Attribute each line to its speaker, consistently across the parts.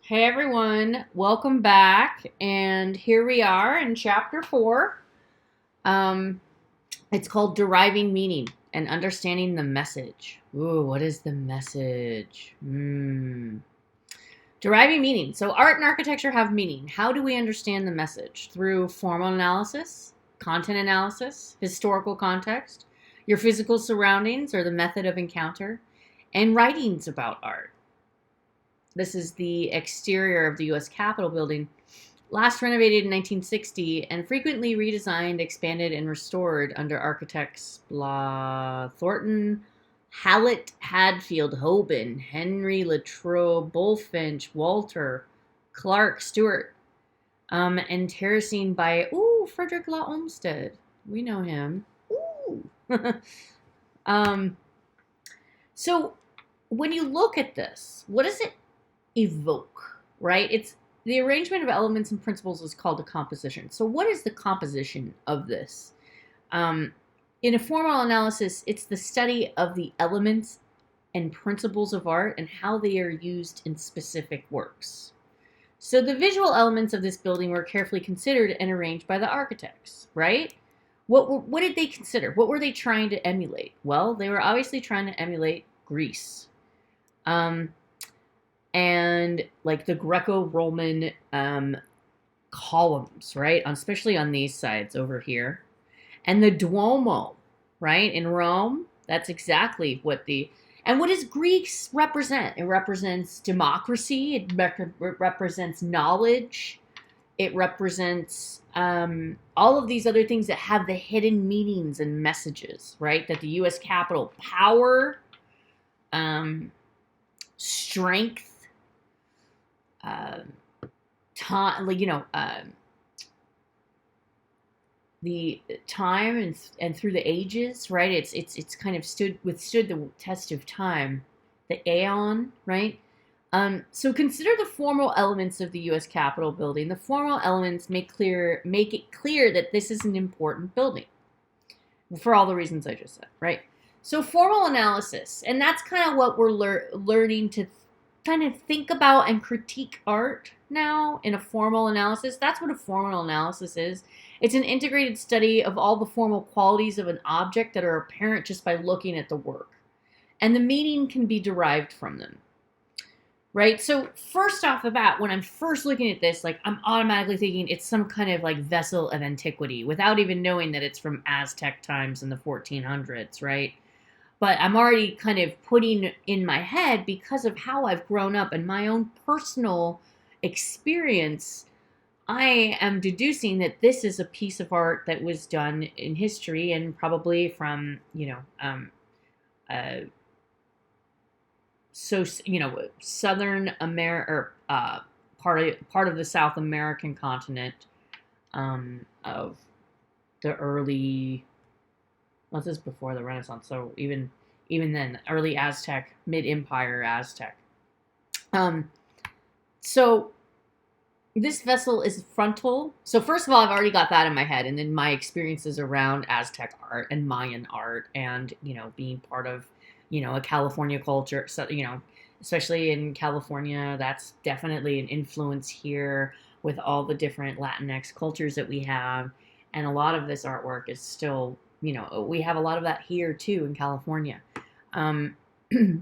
Speaker 1: Hey everyone, welcome back. And here we are in chapter 4. Um, it's called Deriving Meaning and Understanding the Message. Ooh, what is the message? Deriving meaning. So, art and architecture have meaning. How do we understand the message? Through formal analysis, content analysis, historical context, your physical surroundings or the method of encounter, and writings about art. This is the exterior of the U.S. Capitol building, last renovated in 1960 and frequently redesigned, expanded, and restored under architects Thornton, Hallett, Hadfield, Hoban, Henry Latrobe, Bulfinch, Walter, Clark, Stewart, and terracing by, Frederick Law Olmsted. We know him. Ooh. um, so when you look at this, what does it evoke, right? It's the arrangement of elements and principles is called a composition. So, what is the composition of this? Um, in a formal analysis, it's the study of the elements and principles of art and how they are used in specific works. So, the visual elements of this building were carefully considered and arranged by the architects, right? What did they consider? What were they trying to emulate? Well, they were obviously trying to emulate Greece. And like the Greco-Roman columns, right? Especially on these sides over here. And the Duomo, right? In Rome, that's exactly what and what does Greece represent? It represents democracy. It represents knowledge. It represents all of these other things that have the hidden meanings and messages, right? That the U.S. Capitol, power, strength, time, the time and through the ages, right? It's kind of withstood the test of time, the aeon, right? So consider the formal elements of the U.S. Capitol building. The formal elements make it clear that this is an important building for all the reasons I just said, right? So formal analysis, and that's kind of what we're learning to kind of think about and critique art now in a formal analysis. That's what a formal analysis is. It's an integrated study of all the formal qualities of an object that are apparent just by looking at the work. And the meaning can be derived from them. Right? So first off the bat, when I'm first looking at this, like I'm automatically thinking it's some kind of like vessel of antiquity without even knowing that it's from Aztec times in the 1400s, right? But I'm already kind of putting in my head, because of how I've grown up and my own personal experience, I am deducing that this is a piece of art that was done in history and probably from, Southern America, or part of the South American continent, of the early, this is before the Renaissance, so even then, early Aztec, mid-Empire Aztec. So this vessel is frontal. So first of all, I've already got that in my head, and then my experiences around Aztec art and Mayan art, and being part of a California culture. So especially in California, that's definitely an influence here with all the different Latinx cultures that we have, and a lot of this artwork is still, we have a lot of that here too in California. It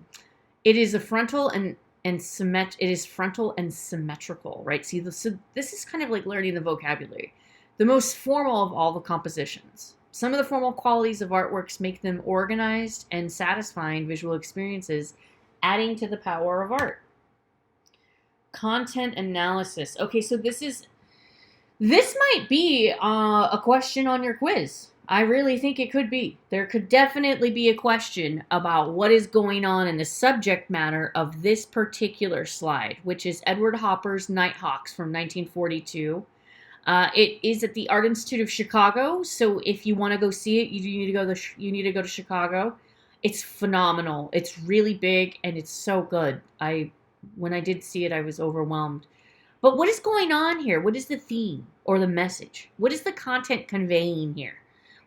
Speaker 1: is a frontal and it is frontal and symmetrical, right? See, so this is kind of like learning the vocabulary. The most formal of all the compositions. Some of the formal qualities of artworks make them organized and satisfying visual experiences, adding to the power of art. Content analysis. Okay, so this might be a question on your quiz. I really think it could be. There could definitely be a question about what is going on in the subject matter of this particular slide, which is Edward Hopper's Nighthawks from 1942. It is at the Art Institute of Chicago, so if you want to go see it, you need to go to Chicago. It's phenomenal. It's really big and it's so good. When I did see it, I was overwhelmed. But what is going on here? What is the theme or the message? What is the content conveying here?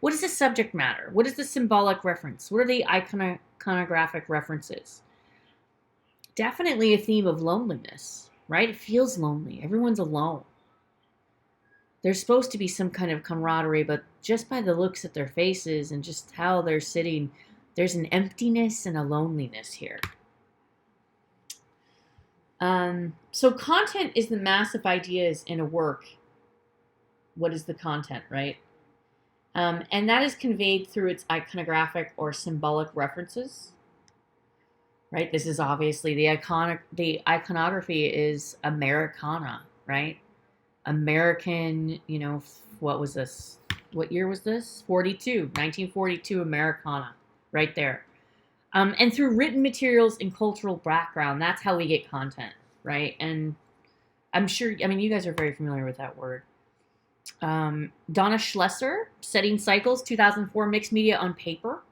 Speaker 1: What is the subject matter? What is the symbolic reference? What are the iconographic references? Definitely a theme of loneliness, right? It feels lonely. Everyone's alone. There's supposed to be some kind of camaraderie, but just by the looks at their faces and just how they're sitting, there's an emptiness and a loneliness here. So content is the mass of ideas in a work. What is the content, right? And that is conveyed through its iconographic or symbolic references, right? This is obviously the iconography is Americana, right? American, what was this? What year was this? 1942 Americana, right there. And through written materials and cultural background, that's how we get content, right? And I'm sure, you guys are very familiar with that word. Donna Schlesser, Setting Cycles, 2004, Mixed Media on Paper.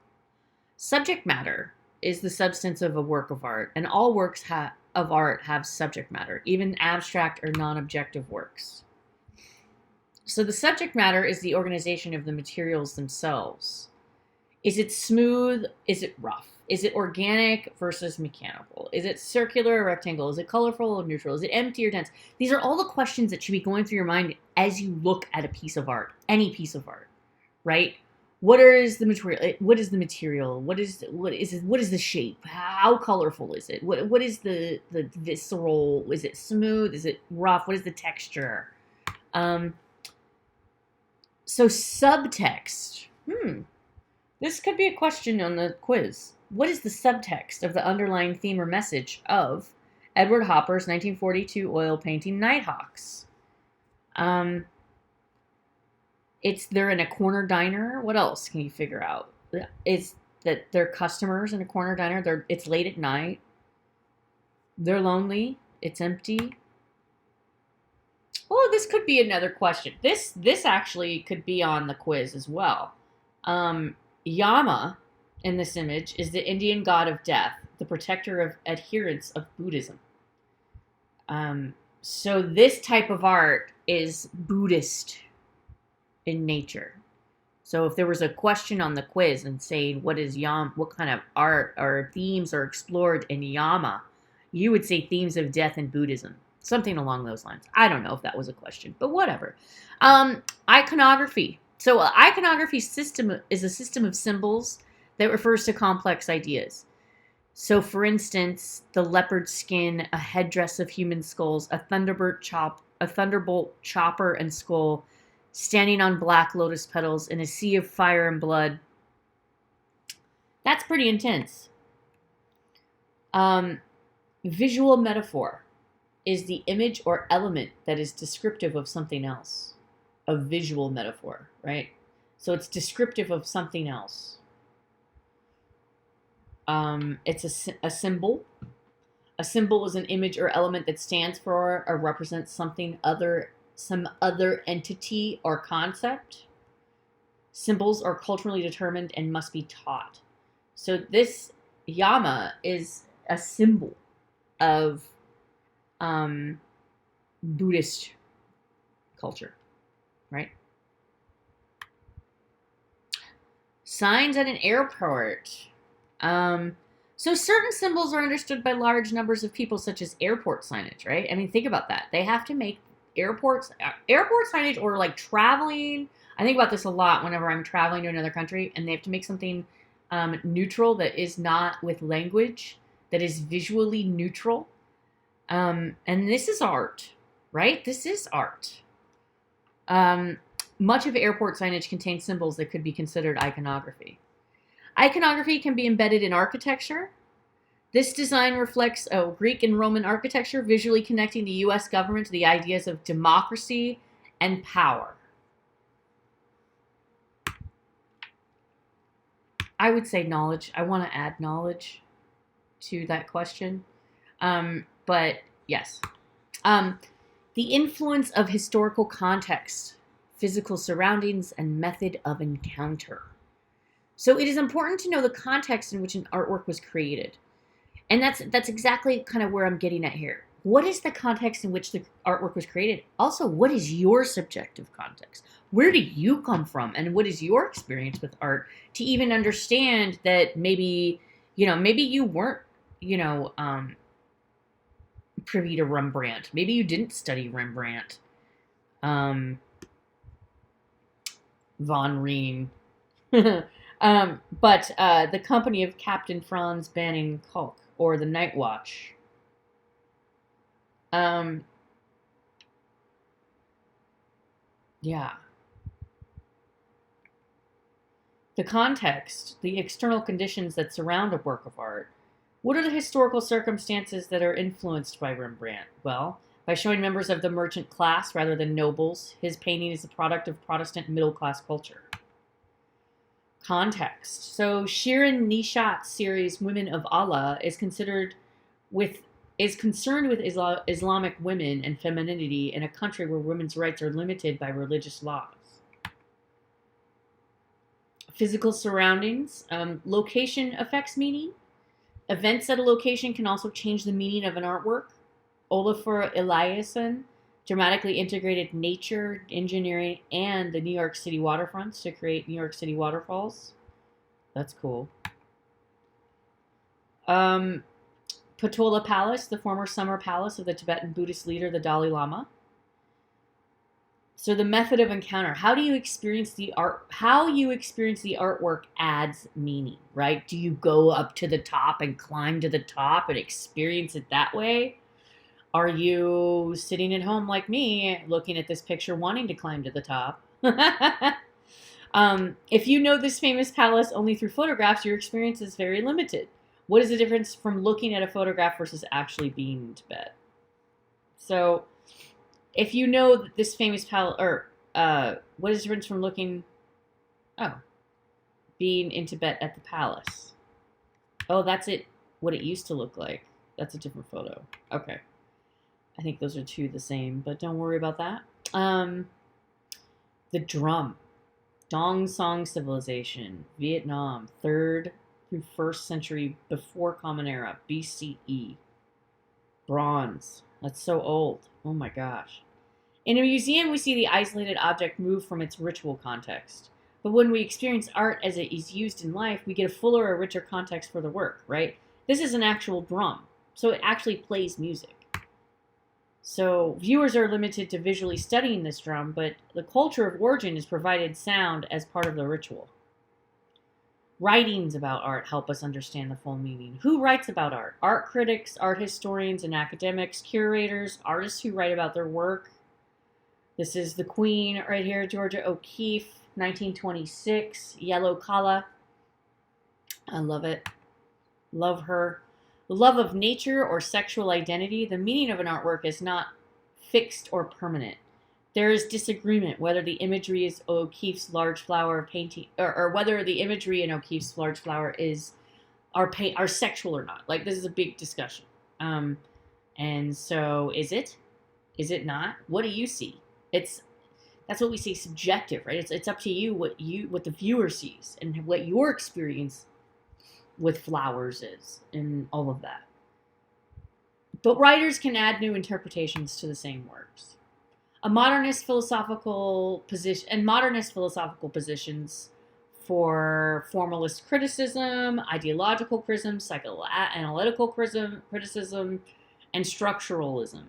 Speaker 1: Subject matter is the substance of a work of art, and all works of art have subject matter, even abstract or non-objective works. So the subject matter is the organization of the materials themselves. Is it smooth? Is it rough? Is it organic versus mechanical? Is it circular or rectangle? Is it colorful or neutral? Is it empty or dense? These are all the questions that should be going through your mind as you look at a piece of art, any piece of art, right? What is the material? What is the material? What is the shape? How colorful is it? What is the visceral? Is it smooth? Is it rough? What is the texture? So subtext. This could be a question on the quiz. What is the subtext of the underlying theme or message of Edward Hopper's 1942 oil painting Nighthawks? They're in a corner diner. What else can you figure out? It's that they're customers in a corner diner. It's late at night. They're lonely. It's empty. Oh, this could be another question. This actually could be on the quiz as well. Yama, in this image, is the Indian god of death, the protector of adherents of Buddhism. So this type of art is Buddhist in nature. So if there was a question on the quiz and saying what kind of art or themes are explored in Yama, you would say themes of death and Buddhism. Something along those lines. I don't know if that was a question, but whatever. Iconography. So iconography system is a system of symbols that refers to complex ideas. So for instance, the leopard skin, a headdress of human skulls, a thunderbolt chopper and skull, standing on black lotus petals in a sea of fire and blood. That's pretty intense. Visual metaphor is the image or element that is descriptive of something else. A visual metaphor, right? So it's descriptive of something else. It's a symbol. A symbol is an image or element that stands for or represents some other entity or concept. Symbols are culturally determined and must be taught. So this Yama is a symbol of Buddhist culture, right? Signs at an airport. So certain symbols are understood by large numbers of people, such as airport signage, right? Think about that. They have to make airport signage, or like traveling. I think about this a lot whenever I'm traveling to another country and they have to make something neutral that is not with language, that is visually neutral. And this is art, right? This is art. Much of airport signage contains symbols that could be considered iconography. Iconography can be embedded in architecture. This design reflects Greek and Roman architecture, visually connecting the U.S. government to the ideas of democracy and power. I would say knowledge. I want to add knowledge to that question. But yes. The influence of historical context, physical surroundings, and method of encounter. So it is important to know the context in which an artwork was created. And that's exactly kind of where I'm getting at here. What is the context in which the artwork was created? Also, what is your subjective context? Where do you come from? And what is your experience with art to even understand that maybe you weren't, privy to Rembrandt. Maybe you didn't study Rembrandt. Von Reen. But the company of Captain Franz Banning Kolk, or the Night Watch. Yeah. The context, the external conditions that surround a work of art. What are the historical circumstances that are influenced by Rembrandt? Well, by showing members of the merchant class rather than nobles, his painting is the product of Protestant middle-class culture. Context. So Shirin Nishat's series Women of Allah is concerned with Islamic women and femininity in a country where women's rights are limited by religious laws. Physical surroundings. Location affects meaning. Events at a location can also change the meaning of an artwork. Olafur Eliasson dramatically integrated nature, engineering, and the New York City waterfronts to create New York City waterfalls. That's cool. Potala Palace, the former summer palace of the Tibetan Buddhist leader, the Dalai Lama. So the method of encounter, how you experience the artwork adds meaning, right? Do you go up to the top and climb to the top and experience it that way? Are you sitting at home like me, looking at this picture, wanting to climb to the top? If you know this famous palace only through photographs, your experience is very limited. What is the difference from looking at a photograph versus actually being in Tibet? So, if you know this famous palace, or what is the difference from being in Tibet at the palace? Oh, that's it. What it used to look like. That's a different photo. Okay. I think those are two the same, but don't worry about that. The drum. Dong Song Civilization, Vietnam, 3rd through 1st century before Common Era, BCE. Bronze. That's so old. Oh my gosh. In a museum, we see the isolated object move from its ritual context. But when we experience art as it is used in life, we get a fuller or richer context for the work, right? This is an actual drum, so it actually plays music. So viewers are limited to visually studying this drum, but the culture of origin is provided sound as part of the ritual. Writings about art help us understand the full meaning. Who writes about art? Art critics, art historians and academics, curators, artists who write about their work. This is the Queen right here, Georgia O'Keeffe, 1926, Yellow Kala. I love it. Love her. The love of nature or sexual identity. The meaning of an artwork is not fixed or permanent. There is disagreement whether the imagery is O'Keeffe's large flower painting, or whether the imagery in O'Keeffe's large flower are sexual or not. Like, this is a big discussion. And so, is it? Is it not? What do you see? That's what we say, subjective, right? It's up to you what the viewer sees and what your experience with flowers is and all of that. But writers can add new interpretations to the same works. Modernist philosophical positions for formalist criticism, ideological criticism, psychoanalytical criticism, and structuralism.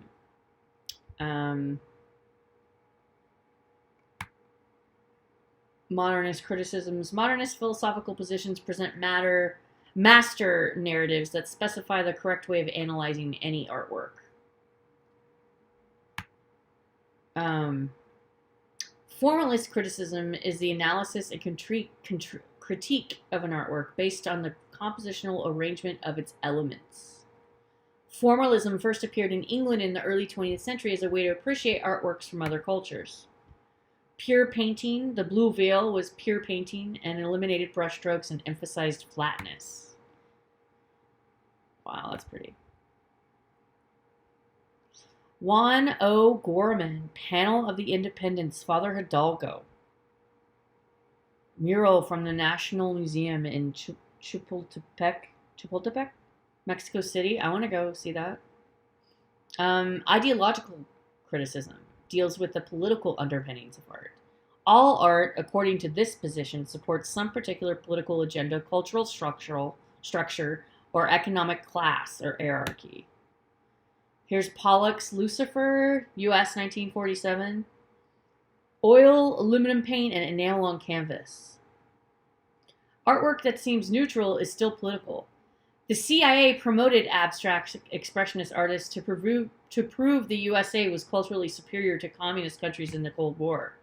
Speaker 1: Modernist criticisms. Modernist philosophical positions present master narratives that specify the correct way of analyzing any artwork. Formalist criticism is the analysis and critique of an artwork based on the compositional arrangement of its elements. Formalism first appeared in England in the early 20th century as a way to appreciate artworks from other cultures. Pure painting, the blue veil was pure painting and eliminated brushstrokes and emphasized flatness. Wow, that's pretty. Juan O. Gorman, Panel of the Independents, Father Hidalgo. Mural from the National Museum in Chapultepec, Mexico City. I want to go see that. Ideological criticism deals with the political underpinnings of art. All art, according to this position, supports some particular political agenda, cultural structure, or economic class or hierarchy. Here's Pollock's Lucifer, U.S. 1947. Oil, aluminum paint, and enamel on canvas. Artwork that seems neutral is still political. The CIA promoted abstract expressionist artists to prove the USA was culturally superior to communist countries in the Cold War.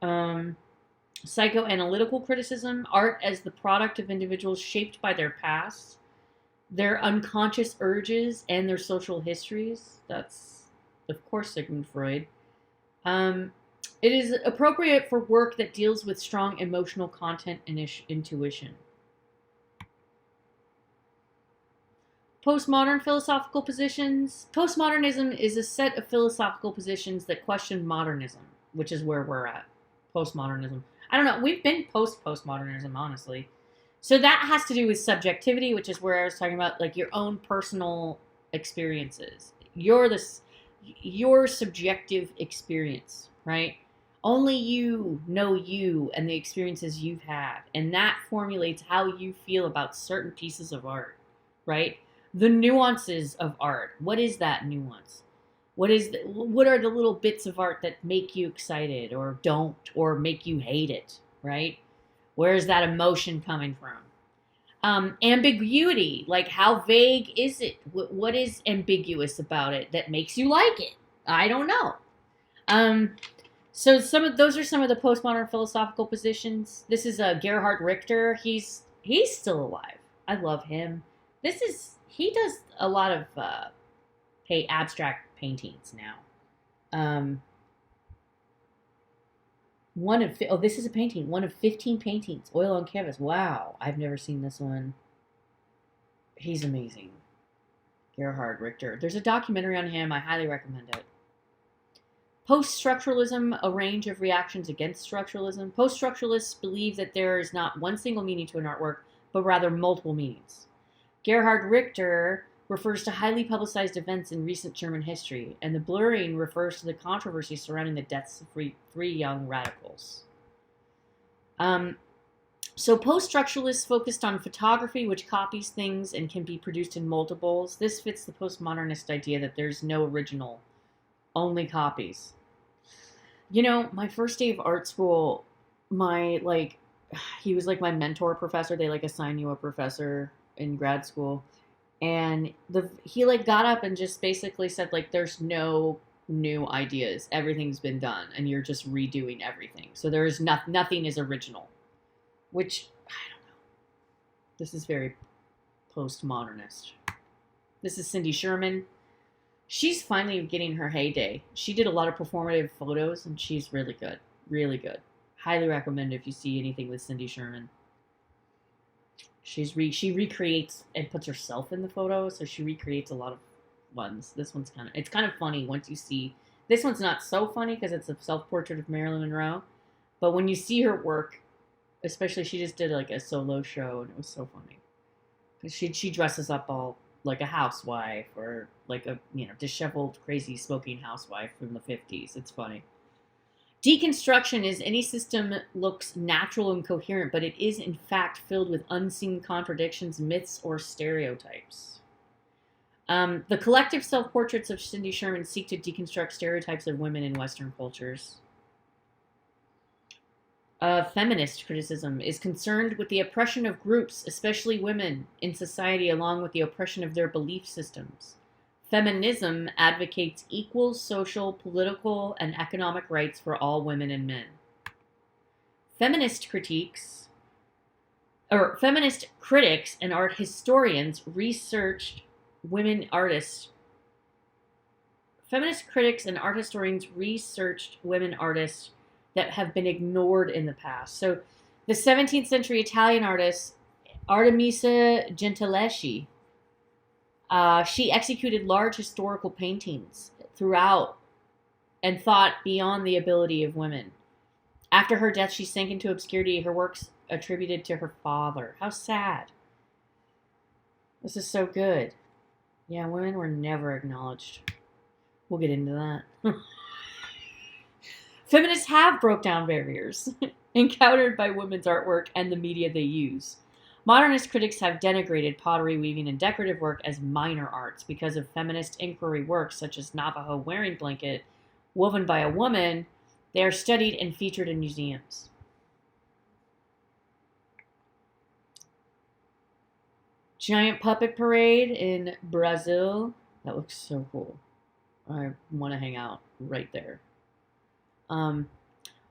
Speaker 1: Psychoanalytical criticism, art as the product of individuals shaped by their past, their unconscious urges, and their social histories. That's, of course, Sigmund Freud. It is appropriate for work that deals with strong emotional content and intuition. Postmodern philosophical positions. Postmodernism is a set of philosophical positions that question modernism, which is where we're at. Postmodernism. I don't know. We've been postmodernism, honestly. So that has to do with subjectivity, which is where I was talking about, like, your own personal experiences. Your subjective experience, right? Only you know you and the experiences you've had, and that formulates how you feel about certain pieces of art, right? The nuances of art. What is that nuance? What are the little bits of art that make you excited or don't, or make you hate it, right? Where is that emotion coming from? Ambiguity, like how vague is it? What is ambiguous about it that makes you like it? I don't know. So those are some of the postmodern philosophical positions. This is Gerhard Richter. He's still alive. I love him. He does a lot of abstract paintings now. This is a painting. One of 15 paintings, oil on canvas. Wow, I've never seen this one. He's amazing. Gerhard Richter. There's a documentary on him. I highly recommend it. Post-structuralism, a range of reactions against structuralism. Post-structuralists believe that there is not one single meaning to an artwork, but rather multiple meanings. Gerhard Richter refers to highly publicized events in recent German history, and the blurring refers to the controversy surrounding the deaths of three young radicals. So post-structuralists focused on photography, which copies things and can be produced in multiples. This fits the postmodernist idea that there's no original, only copies. You know, my first day of art school, he was like my mentor professor. They assign you a professor in grad school. And he got up and just basically said, there's no new ideas. Everything's been done, and you're just redoing everything. So there is nothing is original, which, I don't know. This is very postmodernist. This is Cindy Sherman. She's finally getting her heyday. She did a lot of performative photos, and she's really good. Really good. Highly recommend if you see anything with Cindy Sherman. She recreates and puts herself in the photo, so she recreates a lot of ones. This one's it's kind of funny once you see. This one's not so funny because it's a self-portrait of Marilyn Monroe, but when you see her work, especially she just did a solo show, and it was so funny because she dresses up all like a housewife or a disheveled, crazy smoking housewife from the 50s. It's funny. Deconstruction is any system looks natural and coherent, but it is in fact filled with unseen contradictions, myths, or stereotypes. The collective self-portraits of Cindy Sherman seek to deconstruct stereotypes of women in Western cultures. Feminist criticism is concerned with the oppression of groups, especially women, in society, along with the oppression of their belief systems. Feminism advocates equal social, political, and economic rights for all women and men. Feminist critics and art historians researched women artists. Feminist critics and art historians researched women artists that have been ignored in the past. So, the 17th century Italian artist Artemisia Gentileschi. She executed large historical paintings throughout and thought beyond the ability of women. After her death, she sank into obscurity, her works attributed to her father. How sad. This is so good. Yeah, women were never acknowledged. We'll get into that. Feminists have broke down barriers encountered by women's artwork and the media they use. Modernist critics have denigrated pottery, weaving, and decorative work as minor arts because of feminist inquiry works such as Navajo wearing blanket, woven by a woman. They are studied and featured in museums. Giant puppet parade in Brazil. That looks so cool. I want to hang out right there.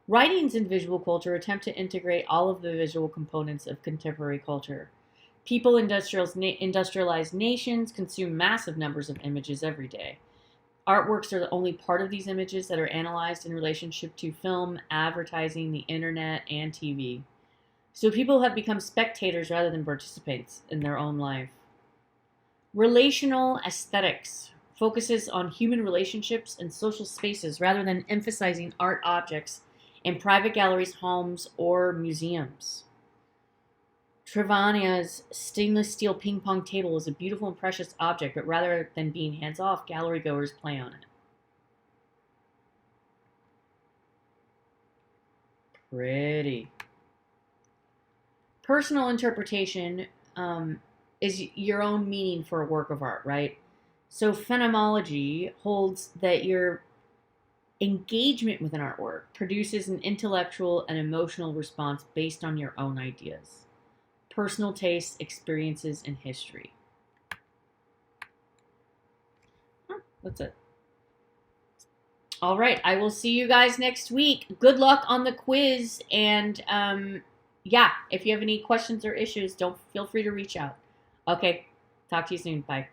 Speaker 1: Writings in visual culture attempt to integrate all of the visual components of contemporary culture. People industrialized nations consume massive numbers of images every day. Artworks are the only part of these images that are analyzed in relationship to film, advertising, the internet, and TV. So people have become spectators rather than participants in their own life. Relational aesthetics focuses on human relationships and social spaces rather than emphasizing art objects in private galleries, homes, or museums. Trevania's stainless steel ping pong table is a beautiful and precious object, but rather than being hands-off, gallery goers play on it. Pretty. Personal interpretation is your own meaning for a work of art, right? So phenomenology holds that your engagement with an artwork produces an intellectual and emotional response based on your own ideas, personal tastes, experiences, and history. That's it. All right, I will see you guys next week. Good luck on the quiz, and yeah, if you have any questions or issues, don't feel free to reach out. Okay, talk to you soon. Bye.